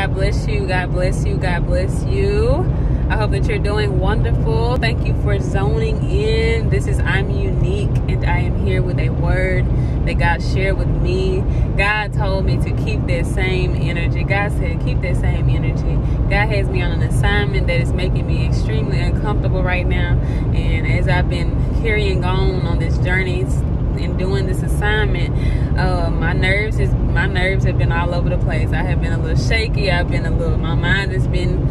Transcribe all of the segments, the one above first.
God bless you. God bless you. God bless you. I hope that you're doing wonderful. Thank you for zoning in. This is I'm Unique, and I am here with a word that God shared with me. God told me to keep that same energy. God said, keep that same energy. God has me on an assignment that is making me extremely uncomfortable right now. And as I've been carrying on this journey and doing this assignment, my nerves have been all over the place. I have been a little shaky. My mind has been,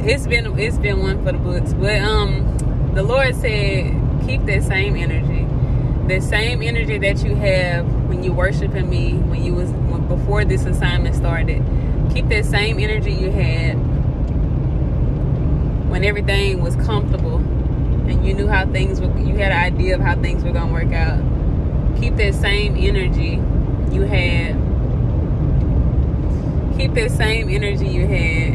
it's been one for the books. But the Lord said, keep that same energy. The same energy that you have when you worshiping me, before this assignment started. Keep that same energy you had when everything was comfortable and you knew how things were, you had an idea of how things were going to work out. Keep that same energy you had. Keep that same energy you had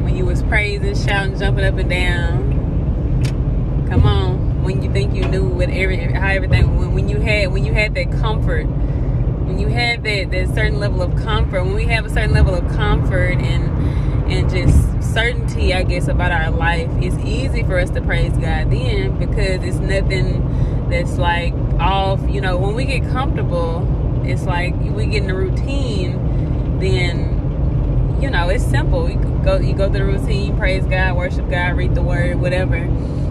when you was praising, shouting, jumping up and down. Come on. When you think you knew when you had that comfort, when you had that certain level of comfort, when we have a certain level of comfort and just certainty, I guess, about our life, it's easy for us to praise God then, because it's nothing that's like off. When we get comfortable, it's like we get in a routine, then it's simple. You go through the routine, praise God, worship God, read the word, whatever.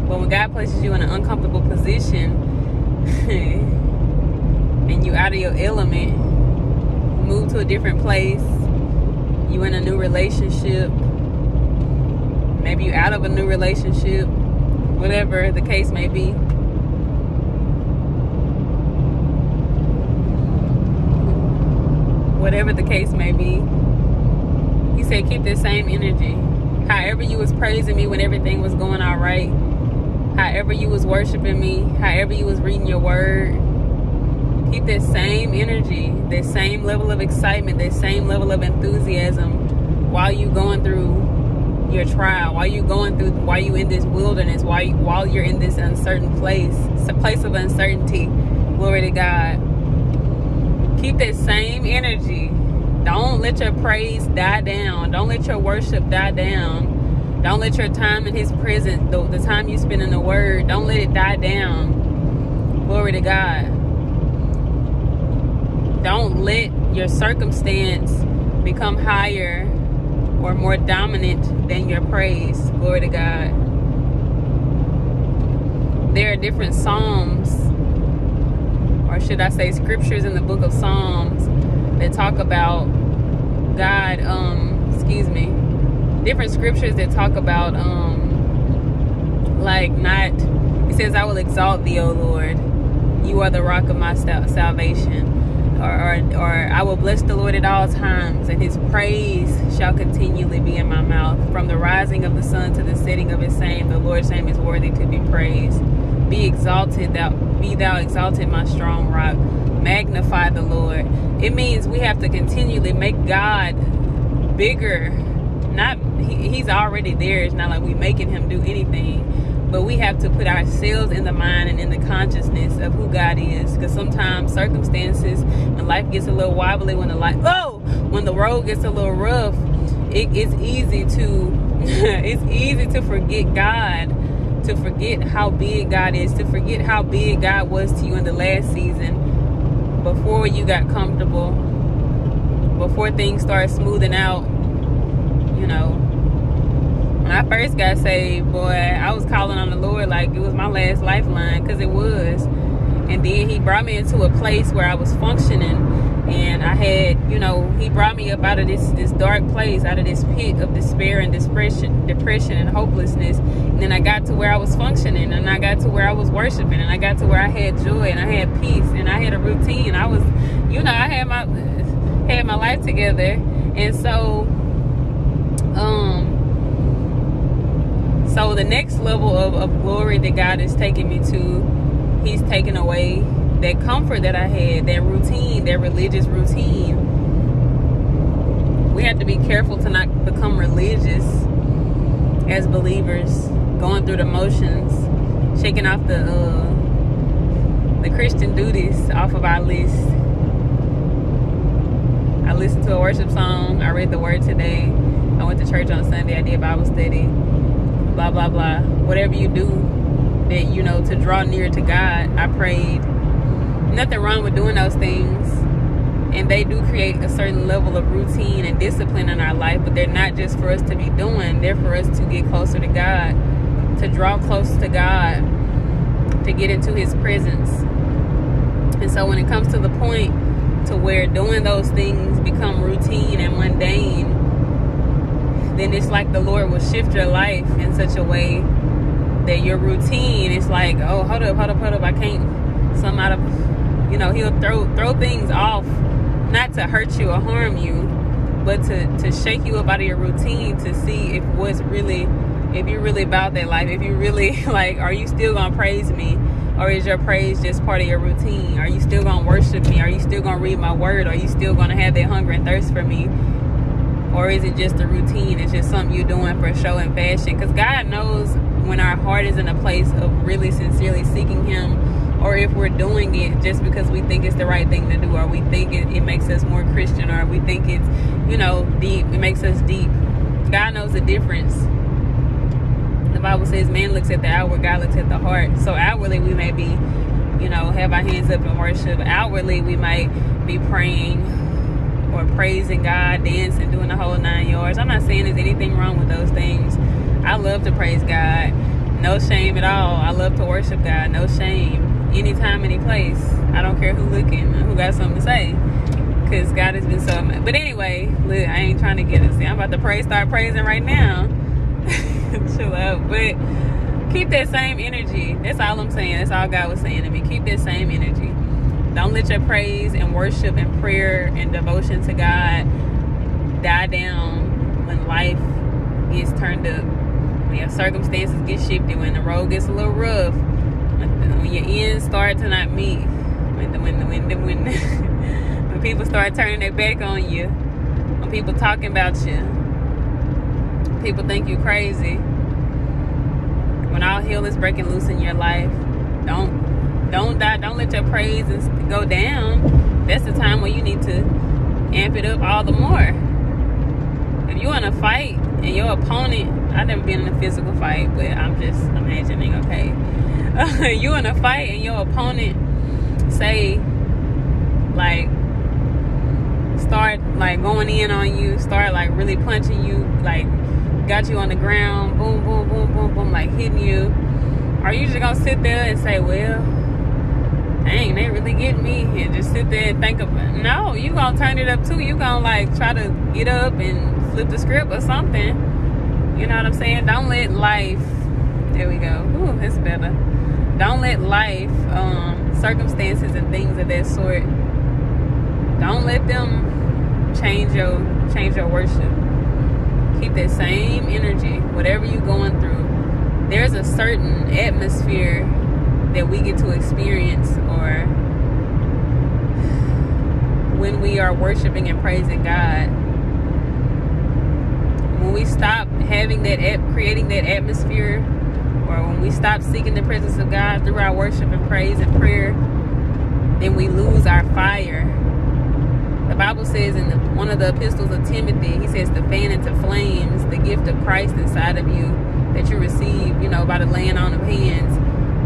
But when God places you in an uncomfortable position and you out of your element, move to a different place, you in a new relationship, maybe you out of a new relationship, whatever the case may be. Whatever the case may be, He said, keep that same energy. However you was praising me when everything was going all right, however you was worshiping me, however you was reading your word, keep that same energy, that same level of excitement, that same level of enthusiasm while you going through your trial, while you in this wilderness, while you're in this uncertain place. It's a place of uncertainty. Glory to God. Keep that same energy. Don't let your praise die down. Don't let your worship die down. Don't let your time in His presence, the time you spend in the Word, don't let it die down. Glory to God. Don't let your circumstance become higher or more dominant than your praise. Glory to God. There are different psalms, or should I say scriptures in the book of Psalms, that talk about God, different scriptures that talk about, it says, I will exalt thee, O Lord. You are the rock of my salvation. Or I will bless the Lord at all times, and His praise shall continually be in my mouth. From the rising of the sun to the setting of His same, the Lord's name is worthy to be praised. Be thou exalted, my strong rock. Magnify the Lord. It means we have to continually make God bigger. He's already there. It's not like we making Him do anything, but we have to put ourselves in the mind and in the consciousness of who God is. Because sometimes circumstances and life gets a little wobbly, when the road gets a little rough, it's easy to forget God, to forget how big God is, to forget how big God was to you in the last season, before you got comfortable, before things started smoothing out. When I first got saved, boy, I was calling on the Lord like it was my last lifeline, because it was. And then He brought me into a place where I was functioning, and I had, He brought me up out of this dark place, out of this pit of despair and depression and hopelessness. And then I got to where I was functioning, and I got to where I was worshiping, and I got to where I had joy, and I had peace, and I had a routine. I was, I had my life together. And so the next level of glory that God is taking me to, He's taken away that comfort that I had, that routine, that religious routine. We have to be careful to not become religious as believers, going through the motions, shaking off the Christian duties off of our list. I listened to a worship song. I read the word today. I went to church on Sunday. I did Bible study. Blah, blah, blah. Whatever you do that, you know, to draw near to God, I prayed. Nothing wrong with doing those things. And they do create a certain level of routine and discipline in our life, but they're not just for us to be doing. They're for us to get closer to God, to draw close to God, to get into his presence. And so when it comes to the point to where doing those things become routine and mundane, then it's like the Lord will shift your life in such a way that your routine is like, oh, hold up, I can't, some out of, you know, he'll throw things off, not to hurt you or harm you, but to shake you up out of your routine, to see if you're really about that life, if you really, like, are you still gonna praise me? Or is your praise just part of your routine? Are you still gonna worship me? Are you still gonna read my word? Are you still gonna have that hunger and thirst for me? Or is it just a routine? It's just something you're doing for show and fashion? Because God knows when our heart is in a place of really sincerely seeking him, or if we're doing it just because we think it's the right thing to do, or we think it makes us more Christian, or we think it's, you know, deep, it makes us deep. God knows the difference. The Bible says man looks at the outward, God looks at the heart. So outwardly we may be, you know, have our hands up in worship. Outwardly we might be praying or praising God, dancing, doing the whole 9 yards. I'm not saying there's anything wrong with those things. I love to praise God. No shame at all. I love to worship God. No shame. Anytime, any place. I don't care who looking, who got something to say. Because God has been so much. But anyway, look, I ain't trying to get us. I'm about to start praising right now. Chill out. But keep that same energy. That's all I'm saying. That's all God was saying to me. Keep that same energy. Don't let your praise and worship and prayer and devotion to God die down when life gets turned up, when your circumstances get shifted, when the road gets a little rough, when your ends start to not meet, when people start turning their back on you, when people talking about you, people think you crazy. When all hell is breaking loose in your life, don't die. Don't let your praise go down. That's the time where you need to amp it up all the more. If you're in a fight and your opponent, I've never been in a physical fight, but I'm just imagining, okay? You in a fight and your opponent say, like, start like going in on you, start like really punching you, like got you on the ground, boom, boom, boom, boom, boom, like hitting you. Are you just gonna sit there and say, well, dang, they really getting me, and just sit there and think of it? No, you gonna turn it up too. You gonna like try to get up and flip the script or something. You know what I'm saying? Don't let life, there we go, ooh, that's better. Don't let life, circumstances and things of that sort, don't let them change your worship. Keep that same energy, whatever you're going through. There's a certain atmosphere that we get to experience, or when we are worshiping and praising God. When we stop having that, creating that atmosphere, or when we stop seeking the presence of God through our worship and praise and prayer, then we lose our fire. The Bible says in one of the epistles of Timothy, he says to fan into flames the gift of Christ inside of you that you receive, you know, by the laying on of hands.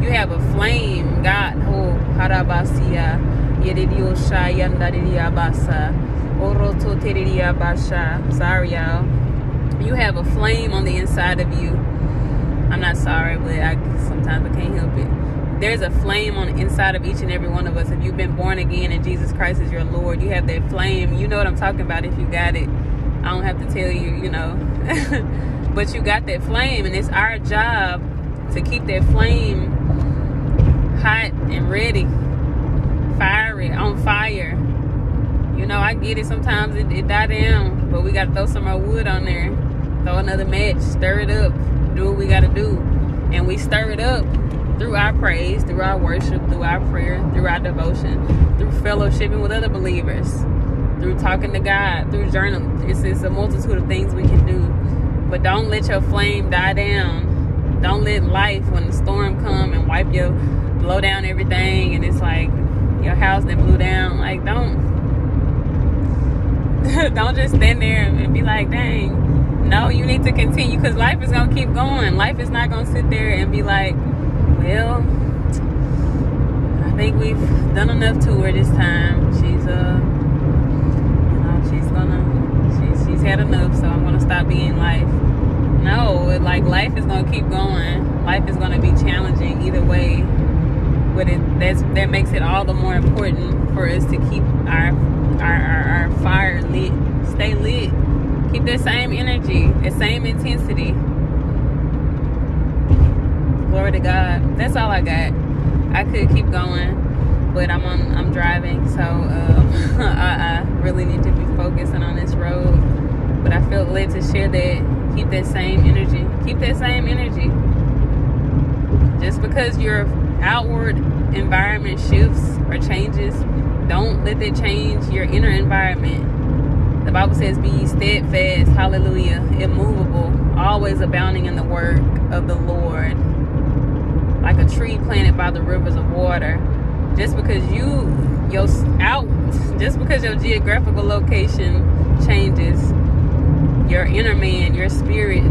You have a flame, God. Oh, harabasia, yedidiosha, yandadidiyabasa, orototeriyabasha. Sorry, y'all. You have a flame on the inside of you. I'm not sorry, but sometimes I can't help it. There's a flame on the inside of each and every one of us. If you've been born again and Jesus Christ is your Lord, you have that flame. You know what I'm talking about if you got it. I don't have to tell you, you know. But you got that flame, and it's our job to keep that flame hot and ready, fiery, on fire. You know, I get it. Sometimes it die down, but we got to throw some more wood on there, throw another match, stir it up, do what we got to do. And we stir it up through our praise, through our worship, through our prayer, through our devotion, through fellowshipping with other believers, through talking to God, through journaling. It's a multitude of things we can do. But don't let your flame die down. Don't let life, when the storm come and blow down everything, and it's like your house that blew down. Like, don't Don't just stand there and be like, dang. No, you need to continue, because life is going to keep going. Life is not going to sit there and be like, well, I think we've done enough to her this time. She's she's had enough, so I'm gonna stop being life. No, like, life is gonna keep going. Life is gonna be challenging either way, but that makes it all the more important for us to keep our fire lit. Stay lit. Keep that same energy, that same intensity. Glory to God. That's all I got. I could keep going, but I'm driving, so I really need to be focusing on this road. But I felt led to share that. Keep that same energy. Keep that same energy. Just because your outward environment shifts or changes, don't let that change your inner environment. The Bible says, be ye steadfast, hallelujah, immovable, always abounding in the work of the Lord, like a tree planted by the rivers of water. Just because just because your geographical location changes, your inner man, your spirit,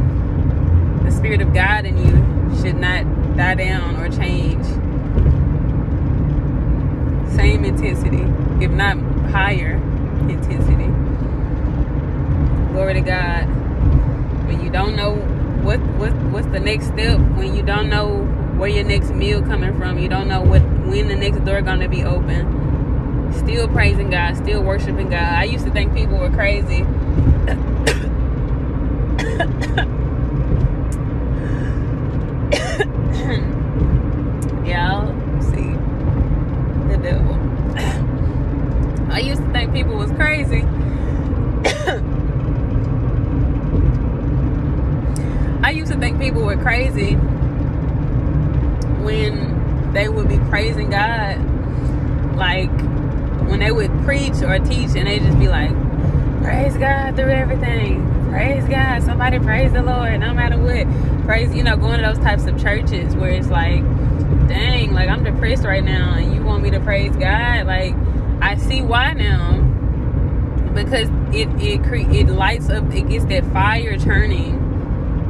the spirit of God in you should not die down or change. Same intensity, if not higher intensity. Glory to God. When you don't know what's the next step, when you don't know where your next meal coming from, you don't know when the next door gonna be open, still praising God, still worshiping God. I used to think people were crazy. Y'all see the devil. I used to think people was crazy. I used to think people were crazy when they would be praising God, like when they would preach or teach and they just be like, praise God through everything, praise God, somebody praise the Lord no matter what. Praise, going to those types of churches where it's like, dang, like, I'm depressed right now and you want me to praise God. Like, I see why now, because it lights up, it gets that fire turning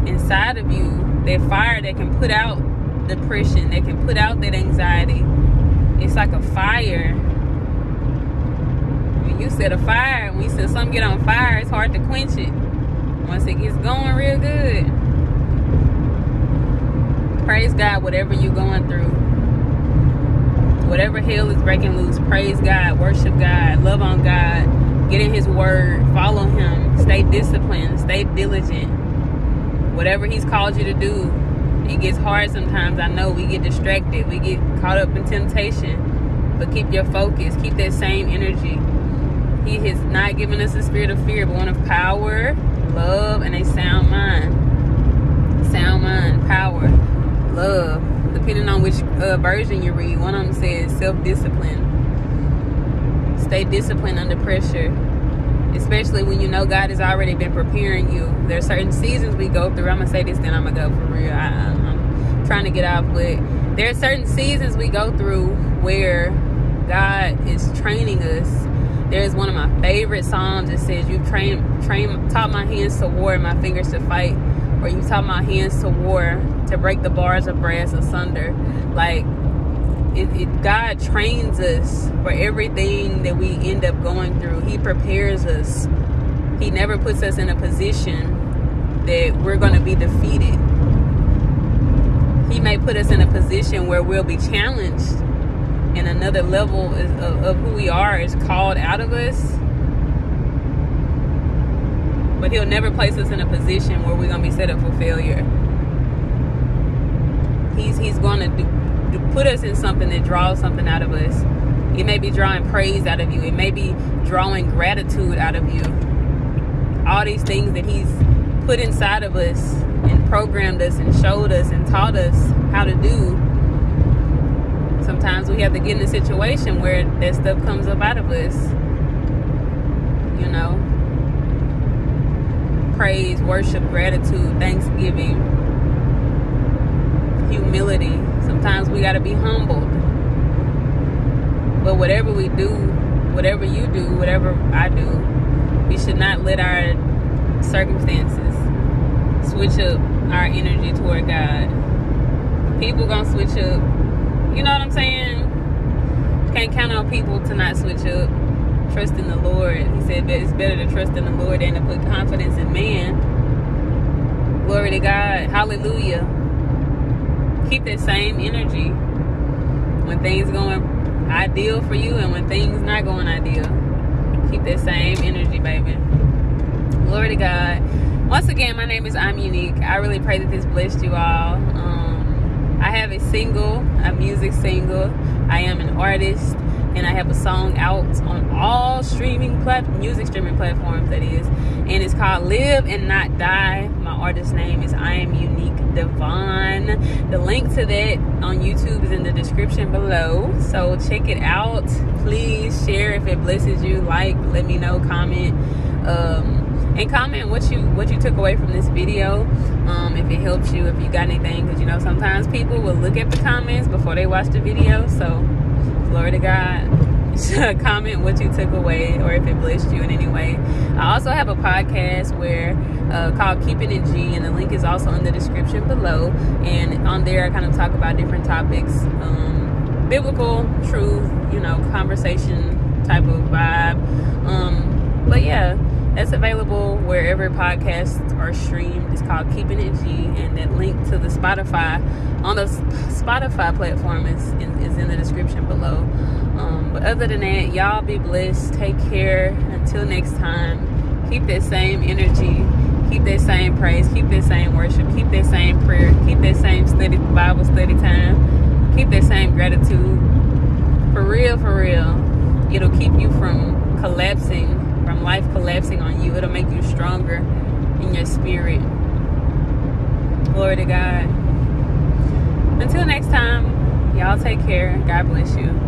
inside of you, that fire that can put out depression, that can put out that anxiety. It's like a fire. When you set a fire, when you set something get on fire, it's hard to quench it once it gets going real good. Praise God, whatever you're going through, whatever hell is breaking loose, praise God, worship God, love on God, get in His Word, follow Him, stay disciplined, stay diligent. Whatever He's called you to do, it gets hard sometimes. I know we get distracted, we get caught up in temptation, but keep your focus, keep that same energy. He has not given us a spirit of fear, but one of power, love, and a sound mind. Sound mind, power, love, depending on which version you read. One of them says self-discipline. Stay disciplined under pressure, especially when you know God has already been preparing you. There are certain seasons we go through. I'm gonna say this, then I'm gonna go for real. I'm trying to get off, but there are certain seasons we go through where God is training us. There's one of my favorite psalms that says, "You've taught my hands to war and my fingers to fight," or "You taught my hands to war, to break the bars of brass asunder." Like, God trains us for everything that we end up going through. He prepares us. He never puts us in a position that we're going to be defeated. He may put us in a position where we'll be challenged and another level of who we are is called out of us. But He'll never place us in a position where we're going to be set up for failure. He's going to put us in something that draws something out of us. It may be drawing praise out of you. It may be drawing gratitude out of you. All these things that He's put inside of us and programmed us and showed us and taught us how to do. Sometimes we have to get in a situation where that stuff comes up out of us. Praise, worship, gratitude, thanksgiving, humility. Sometimes we got to be humbled. But whatever we do, whatever you do, whatever I do, We should not let our circumstances switch up our energy toward God. People gonna switch up. You know what I'm saying? Can't count on people to not switch up. Trust in the Lord. He said that it's better to trust in the Lord than to put confidence in man. Glory to God. Hallelujah. Keep that same energy when things going ideal for you and when things not going ideal. Keep that same energy, baby. Glory to God. Once again, my name is I'm Unique. I really pray that this blessed you all. I have a music single. I am an artist, and I have a song out on all music streaming platforms, that is. And it's called Live and Not Die. My artist name is I Am Unique Devon. The link to that on YouTube is in the description below. So check it out. Please share if it blesses you. Let me know, comment. And comment what you took away from this video, if it helps you, if you got anything, because sometimes people will look at the comments before they watch the video. So glory to God. Comment what you took away or if it blessed you in any way. I also have a podcast called Keepin and the link is also in the description below, and on there I kind of talk about different topics, biblical truth, conversation type of vibe, but yeah, that's available wherever podcasts are streamed. It's called Keepin and that link to the Spotify on the Spotify platform is in the description below. But other than that, y'all be blessed. Take care. Until next time, keep that same energy, keep that same praise, keep that same worship, keep that same prayer, keep that same Bible study time, keep that same gratitude. For real, it'll keep you from life collapsing on you. It'll make you stronger in your spirit. Glory to God. Until next time, y'all take care. God bless you.